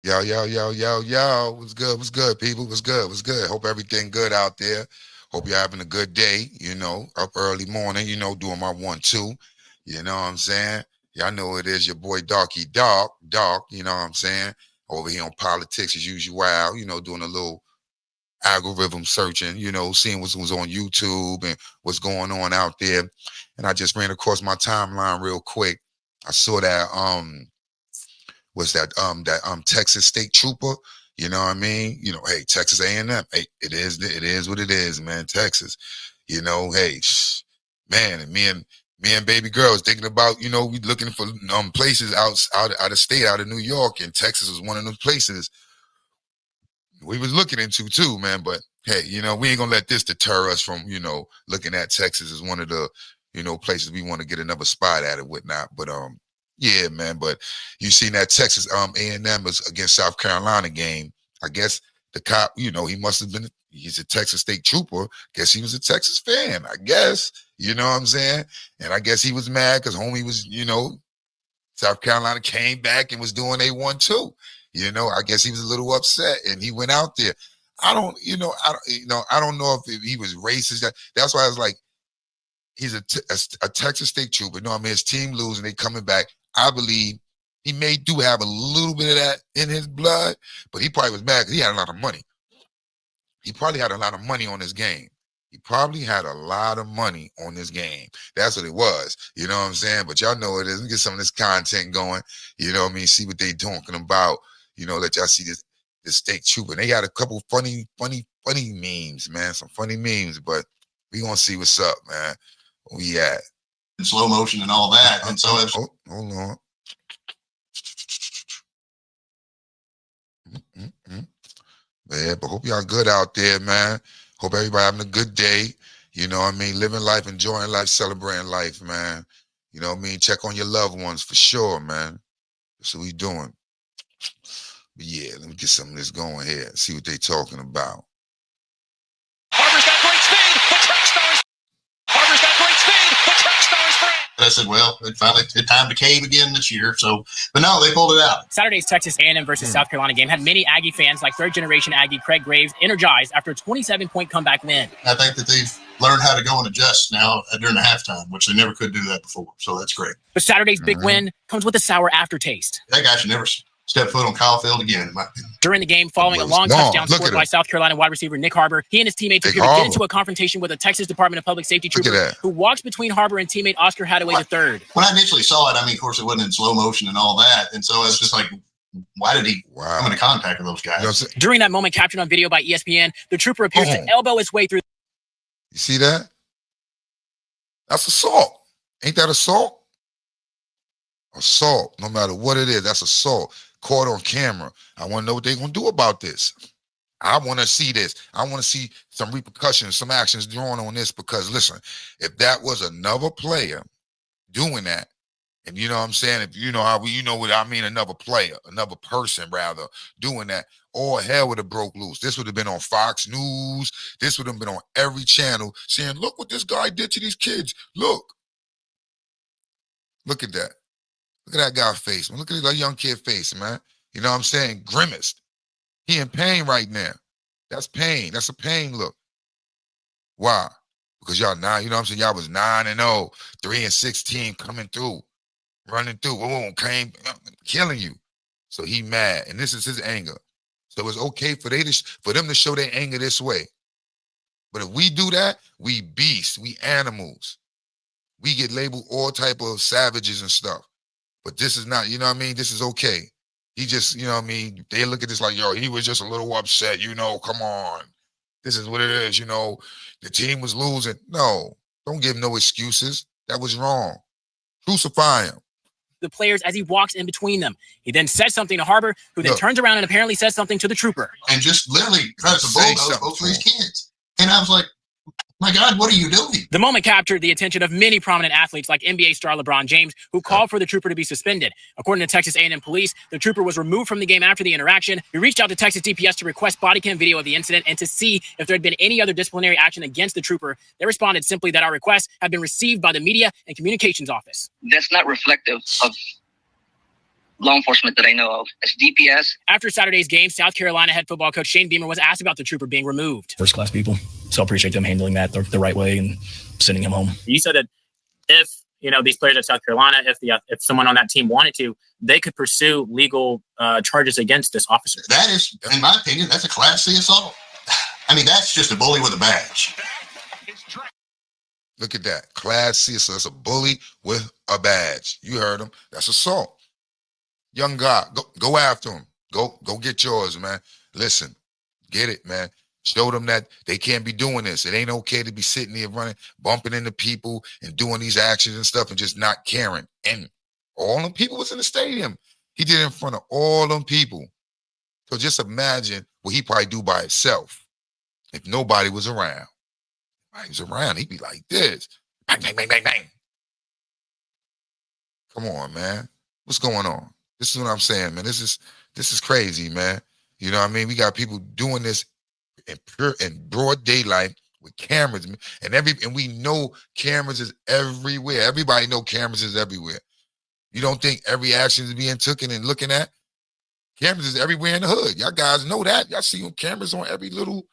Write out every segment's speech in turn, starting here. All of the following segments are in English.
Yo, yo, yo, yo, yo. What's good? What's good, people? What's good? What's good? Hope everything good out there. Hope you're having a good day, up early morning, doing my 1-2. You know what I'm saying? Y'all know it is your boy Darky Dark, you know what I'm saying? Over here on politics as usual, doing a little algorithm searching, seeing what was on YouTube and what's going on out there. And I just ran across my timeline real quick. I saw that was that Texas State Trooper. You know what I mean? Hey, Texas A&M. Hey, it is what it is, man. Texas. Hey, man, and me and baby girl was thinking about, we looking for places out of state, out of New York, and Texas was one of those places we was looking into too, man. But hey, we ain't gonna let this deter us from, looking at Texas as one of the, places we want to get another spot at and whatnot. But yeah, man. But you seen that Texas A&M was against South Carolina game. I guess the cop, he must have been. He's a Texas State Trooper. Guess he was a Texas fan. I guess, you know what I'm saying. And I guess he was mad because homie was, South Carolina came back and was doing a 1-2. I guess he was a little upset and he went out there. I don't know if he was racist. That's why I was like, he's a Texas State Trooper. No, I mean, his team losing, they coming back. I believe he do have a little bit of that in his blood, but he probably was mad because he had a lot of money. He probably had a lot of money on this game. He probably had a lot of money on this game. That's what it was. You know what I'm saying? But y'all know it is. Let me get some of this content going. You know what I mean? See what they talking about. Let y'all see this State Trooper. And they got a couple funny memes, man. Some funny memes, but we gonna see what's up, man. Where we at? In slow motion and all that. And so if hold on. Yeah, but hope y'all good out there, man. Hope everybody having a good day. You know what I mean? Living life, enjoying life, celebrating life, man. You know what I mean? Check on your loved ones for sure, man. That's what we doing. But yeah, let me get some of this going here. See what they talking about. Harbor's got great speed. The track star is. Harbor's got great speed. The track star is free. I said, well, it finally it's time to cave again this year. So, but no, they pulled it out. Saturday's Texas A&M versus South Carolina game had many Aggie fans like third-generation Aggie Craig Graves energized after a 27-point comeback win. I think that they've learned how to go and adjust now during the halftime, which they never could do that before. So that's great. But Saturday's big win comes with a sour aftertaste. That guy should never step foot on Kyle Field again, in my opinion. During the game, following a long touchdown scored by South Carolina wide receiver Nick Harbor, he and his teammates appeared to get into a confrontation with a Texas Department of Public Safety trooper who walks between Harbor and teammate Oscar Hadaway III. When I initially saw it, I mean, of course, it wasn't in slow motion and all that. And so I was just like, why did he come into contact with those guys? During that moment captured on video by ESPN, the trooper appears to elbow his way through. You see that? That's assault. Ain't that assault? Assault, no matter what it is, that's assault. Caught on camera. I want to know what they're going to do about this. I want to see this. I want to see some repercussions, some actions drawn on this because, listen, if that was another player doing that, and you know what I'm saying, if you know how you know what I mean, another player, another person rather, doing that, all hell would have broke loose. This would have been on Fox News. This would have been on every channel saying, look what this guy did to these kids. Look at that. Look at that guy's face, man. Look at that young kid face, man. You know what I'm saying? Grimaced. He in pain right now. That's pain. That's a pain look. Why? Because y'all now, you know what I'm saying? Y'all was 9-0, 3-16 coming through, running through. Boom, came, killing you. So he mad, and this is his anger. So it's okay for them to show their anger this way. But if we do that, we beasts, we animals. We get labeled all type of savages and stuff. But this is not, you know what I mean? This is okay. He just, you know what I mean? They look at this like, yo, he was just a little upset, come on. This is what it is, The team was losing. No, don't give no excuses. That was wrong. Crucify him. The players as he walks in between them. He then says something to Harbor, who then turns around and apparently says something to the trooper. And just literally tries to bulldoze both of these kids. And I was like, my God, what are you doing? The moment captured the attention of many prominent athletes like NBA star LeBron James, who called for the trooper to be suspended. According to Texas A&M police, the trooper was removed from the game after the interaction. We reached out to Texas DPS to request body cam video of the incident and to see if there had been any other disciplinary action against the trooper. They responded simply that our requests have been received by the Media and Communications Office. That's not reflective of law enforcement that I know of as DPS. After Saturday's game, South Carolina head football coach Shane Beamer was asked about the trooper being removed. First-class people, so I appreciate them handling that the right way and sending him home. You said that if these players at South Carolina, if someone on that team wanted to, they could pursue legal charges against this officer. That is, in my opinion, that's a Class C assault. I mean, that's just a bully with a badge. Look at that. Class C, so that's a bully with a badge. You heard him. That's assault. Young guy, go after him. Go get yours, man. Listen, get it, man. Show them that they can't be doing this. It ain't okay to be sitting there running, bumping into people and doing these actions and stuff and just not caring. And all them people was in the stadium. He did it in front of all them people. So just imagine what he probably do by himself if nobody was around. If he was around, he'd be like this. Bang, bang, bang, bang, bang. Come on, man. What's going on? This is what I'm saying, man. This is crazy, man. You know what I mean? We got people doing this in broad daylight with cameras, and we know cameras is everywhere. Everybody know cameras is everywhere. You don't think every action is being taken and looking at? Cameras is everywhere in the hood. Y'all guys know that. Y'all see cameras on every little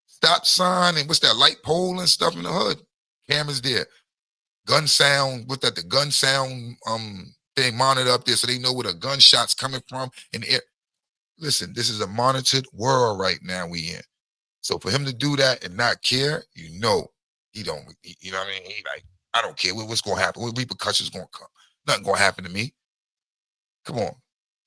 stop sign and what's that, light pole and stuff in the hood. Cameras there. Gun sound, what's that, the gun sound thing monitor up there so they know where the gunshot's coming from in the air. Listen, this is a monitored world right now we in. So for him to do that and not care, he don't, you know what I mean? He like, I don't care what's going to happen. What repercussions going to come? Nothing going to happen to me. Come on.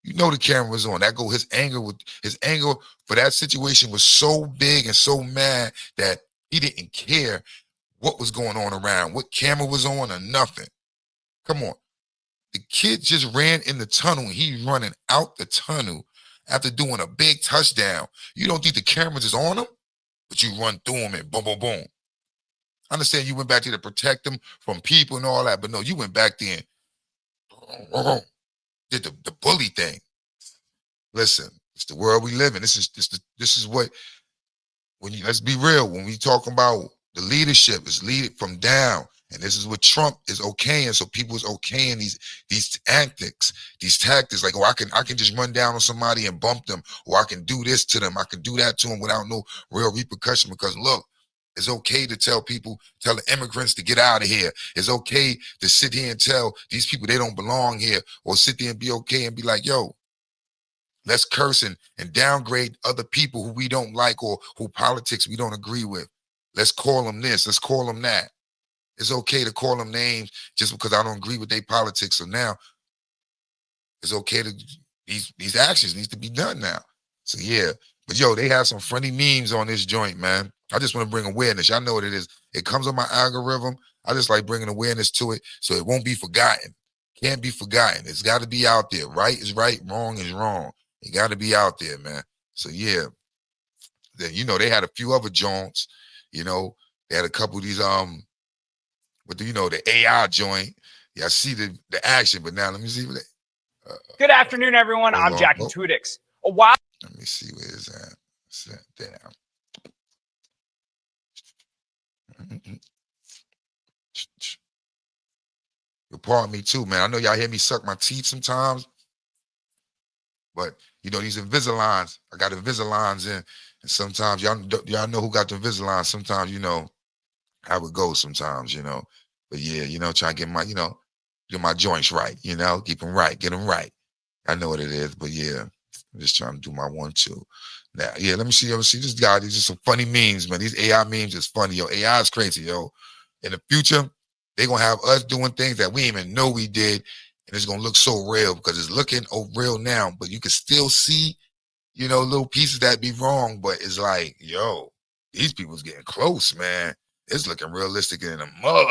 You know the camera was on. His anger for that situation was so big and so mad that he didn't care what was going on around, what camera was on or nothing. Come on. The kid just ran in the tunnel and he's running out the tunnel after doing a big touchdown. You don't think the cameras is on him? But you run through them and boom, boom, boom. I understand you went back there to protect them from people and all that, but no, you went back there and did the bully thing. Listen, it's the world we live in. This is what, let's be real, when we talk about the leadership, is lead from down. And this is what Trump is okaying. So people is okaying these tactics, like, oh, I can just run down on somebody and bump them, or I can do this to them, I can do that to them without no real repercussion. Because look, it's okay to tell the immigrants to get out of here. It's okay to sit here and tell these people they don't belong here, or sit there and be okay and be like, yo, let's curse and downgrade other people who we don't like or who politics we don't agree with. Let's call them this, let's call them that. It's okay to call them names just because I don't agree with their politics. So now it's okay to these actions needs to be done now. So yeah, but yo, they have some funny memes on this joint, man. I just want to bring awareness. Y'all know what it is. It comes on my algorithm. I just like bringing awareness to it so it won't be forgotten. Can't be forgotten. It's got to be out there. Right is right, wrong is wrong. It got to be out there, man. So yeah, then they had a few other joints. They had a couple of these with the AI joint. Yeah, I see the action, but now let me see what Good afternoon, everyone. I'm Jack and Tudix. Let me see where it's at. Sit down. You'll pardon me too, man. I know y'all hear me suck my teeth sometimes, but these Invisaligns, I got Invisaligns in, and sometimes y'all know who got the Invisaligns. Sometimes how it goes sometimes, but yeah, try to get my, get my joints right, keep them right, get them right. I know what it is, but yeah, I'm just trying to do my 1-2. Now, yeah, let me see this guy. These are some funny memes, man. These AI memes is funny, yo. AI is crazy, yo. In the future, they're going to have us doing things that we didn't even know we did, and it's going to look so real because it's looking real now, but you can still see, little pieces that be wrong, but it's like, yo, these people's getting close, man. It's looking realistic in the mud.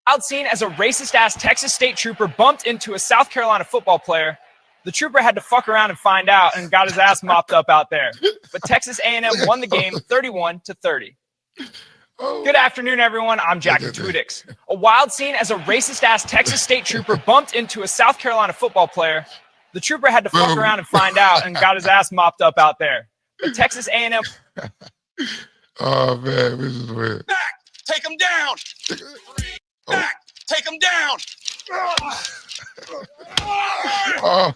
Out seen as a racist-ass Texas State trooper bumped into a South Carolina football player. The trooper had to fuck around and find out and got his ass mopped up out there. But Texas A&M won the game 31-30. Oh. Good afternoon, everyone. I'm Jack and Tudix. A wild scene as a racist-ass Texas State trooper bumped into a South Carolina football player. The trooper had to fuck around and find out and got his ass mopped up out there. But Texas A&M... Oh, man, this is weird. Back, take him down. Back, take him down. Oh.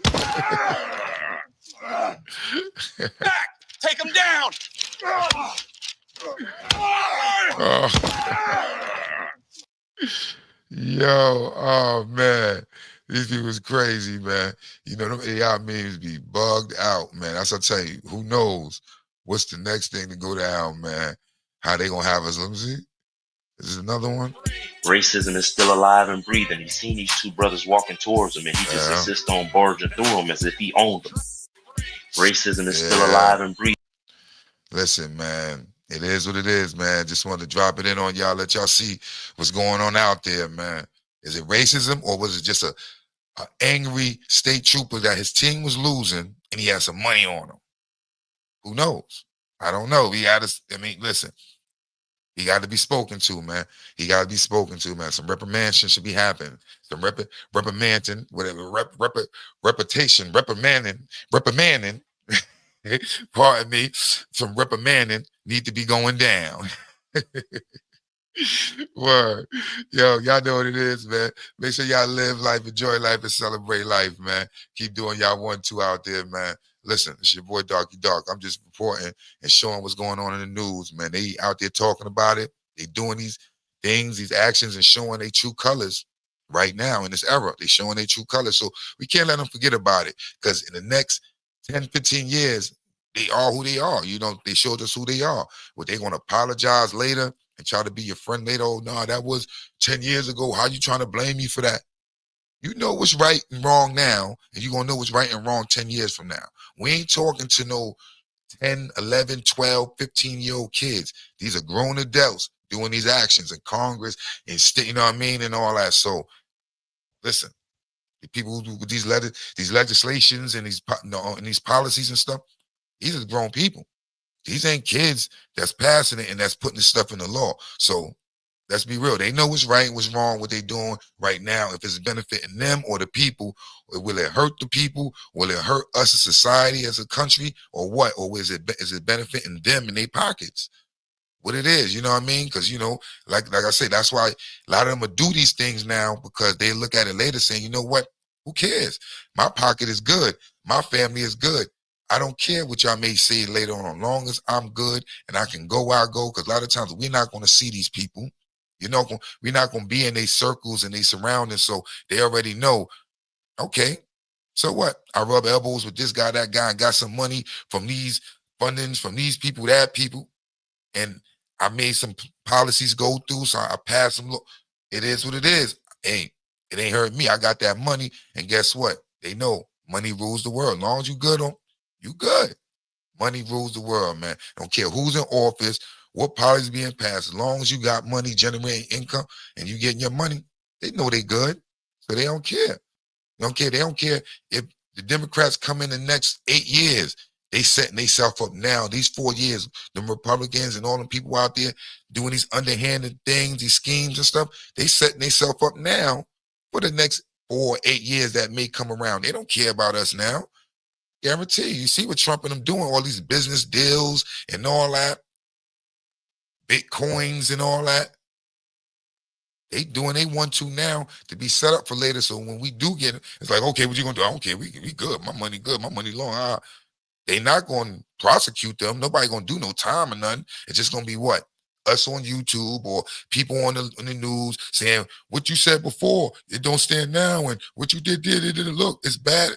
Back. Take him down. Oh. Yo, oh man, these people is crazy, man. You know, them AI memes be bugged out, man. That's what I tell you. Who knows what's the next thing to go down, man? How they gonna have us? Let me see. This is another one. Racism is still alive and breathing. He's seen these two brothers walking towards him, and he just insists on barging through them as if he owned them. Racism is still alive and breathing. Listen, man, it is what it is, man. Just wanted to drop it in on y'all, let y'all see what's going on out there, man. Is it racism or was it just a angry state trooper that his team was losing and he had some money on him? Who knows? I don't know. He had to, I mean, listen, he got to be spoken to, man. He got to be spoken to, man. Some reprimanding should be happening. Some reprimanding, whatever, reprimanding. Pardon me. Some reprimanding need to be going down. Word. Yo, y'all know what it is, man. Make sure y'all live life, enjoy life, and celebrate life, man. Keep doing y'all 1-2 out there, man. Listen, it's your boy Darky Dark. I'm just reporting and showing what's going on in the news, man. They out there talking about it. They doing these things, these actions, and showing their true colors right now in this era. They showing their true colors. So we can't let them forget about it, because in the next 10, 15 years, they are who they are. You know, they showed us who they are. But they're going to apologize later and try to be your friend later. Oh, no, that was 10 years ago. How you trying to blame me for that? You know what's right and wrong now, and you're going to know what's right and wrong 10 years from now. We ain't talking to no 10, 11, 12, 15-year-old kids. These are grown adults doing these actions in Congress and state, you know what I mean, and all that. So, listen, the people who do these legislations and these policies and stuff, these are grown people. These ain't kids that's passing it and that's putting this stuff in the law. So let's be real. They know what's right and what's wrong, what they're doing right now. If it's benefiting them or the people, or will it hurt the people? Will it hurt us as a society, as a country, or what? Or is it benefiting them in their pockets? What it is, you know what I mean? Because, you know, like I say, that's why a lot of them will do these things now, because they look at it later saying, you know what? Who cares? My pocket is good. My family is good. I don't care what y'all may say later on, as long as I'm good and I can go where I go, because a lot of times we're not going to see these people. You know, we're not going to be in their circles and their surroundings, so they already know, okay, so what? I rub elbows with this guy, that guy, and got some money from these fundings, from these people, that people, and I made some policies go through, so I passed them. Look, it is what it is. Hey, it ain't hurt me. I got that money, and guess what? They know money rules the world. As long as you good on, you good. Money rules the world, man. Don't care who's in office, what policies being passed. As long as you got money generating income and you getting your money, they know they good. So they don't care. They don't care. They don't care if the Democrats come in the next 8 years. They setting themselves up now. These 4 years, the Republicans and all them people out there doing these underhanded things, these schemes and stuff, they setting themselves up now for the next 4 or 8 years that may come around. They don't care about us now. Guarantee you see what Trump and them doing, all these business deals and all that, Bitcoins and all that. They doing they want to now to be set up for later. So when we do get it, it's like, okay, what you gonna do? I don't care. We good. My money good. My money long. They not going to prosecute them. Nobody gonna do no time or nothing. It's just gonna be what? Us on YouTube or people on the news saying what you said before, it don't stand now, and what you did, look, it's bad.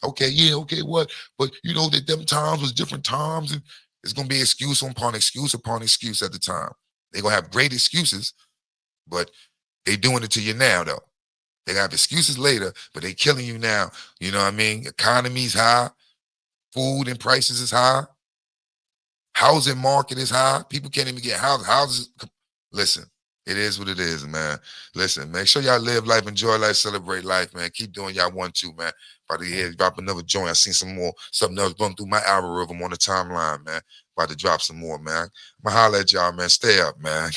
Okay, yeah, okay, what? But you know that them times was different times, and it's gonna be excuse upon excuse upon excuse at the time. They're gonna have great excuses, but they doing it to you now, though. They have excuses later, but they killing you now. You know what I mean? Economy's high, food and prices is high, housing market is high. People can't even get houses. Listen, it is what it is, man. Listen, make sure y'all live life, enjoy life, celebrate life, man. Keep doing y'all 1-2, man. About to hear drop another joint. I seen something else run through my algorithm on the timeline, man. About to drop some more, man. I'ma holler at y'all, man. Stay up, man.